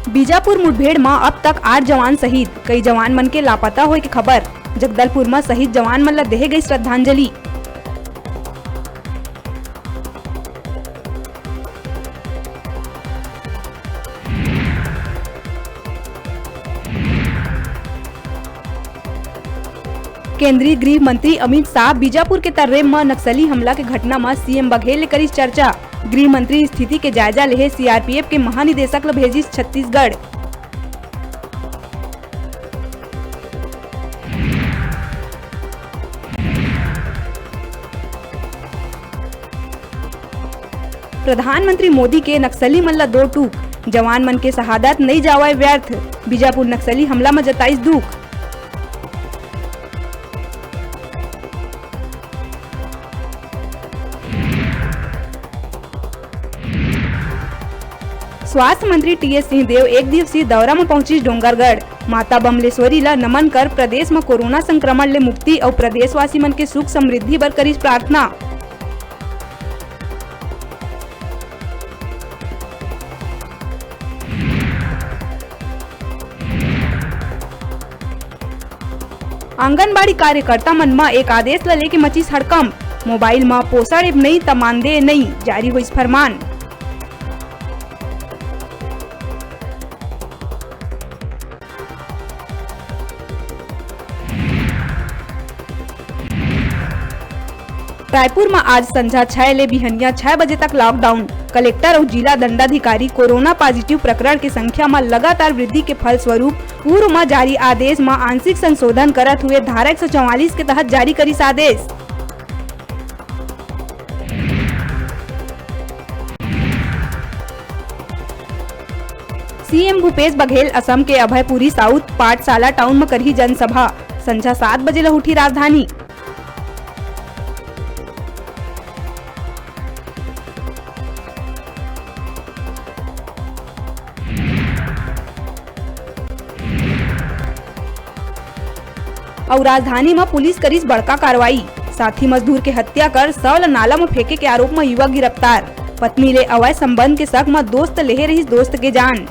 बीजापुर मुठभेड़ में अब तक 8 जवान शहीद, कई जवान मन के लापता होए की खबर। जगदलपुर में शहीद जवान मन ला देहे गई श्रद्धांजलि। केंद्रीय गृह मंत्री अमित शाह बीजापुर के तर्रेम में नक्सली हमला के घटना में सीएम बघेल ले करी चर्चा। गृह मंत्री स्थिति के जायजा लेहे सीआरपीएफ के महानिदेशक ला भेजी छत्तीसगढ़। प्रधानमंत्री मोदी के नक्सली मन ला 2 टूक, जवान मन के शहादत नहीं जावाए व्यर्थ। बीजापुर नक्सली हमला में जताइस दुख। स्वास्थ्य मंत्री टीएस सिंहदेव 1 दिवसीय दौरा में पहुंची डोंगरगढ़। माता बमलेश्वरी ला नमन कर प्रदेश में कोरोना संक्रमण ले मुक्ति और प्रदेशवासी मन के सुख समृद्धि बर करी प्रार्थना। आंगनबाड़ी कार्यकर्ता मन में एक आदेश ला लेके मचीस हड़कंप। मोबाइल में पोषण ऐप नहीं त मानदेय नहीं, जारी हुई फरमान। रायपुर में आज संझा 6 ले बिहनिया 6 बजे तक लॉकडाउन। कलेक्टर और जिला दंडाधिकारी कोरोना पॉजिटिव प्रकरण की संख्या में लगातार वृद्धि के फल स्वरूप पूर्व में जारी आदेश में आंशिक संशोधन करत हुए धारा 144 के तहत जारी करिस आदेश। सीएम भूपेश बघेल असम के अभयपुरी साउथ पाठशाला टाउन में करही जनसभा। संझा 7 बजे ला उठी राजधानी। और राजधानी में पुलिस करीस बड़का कार्रवाई। साथी मजदूर के हत्या कर शव ला नाला में फेंके के आरोप में युवक गिरफ्तार। पत्नी ले अवैध संबंध के शक में दोस्त लेहे रही दोस्त के जान।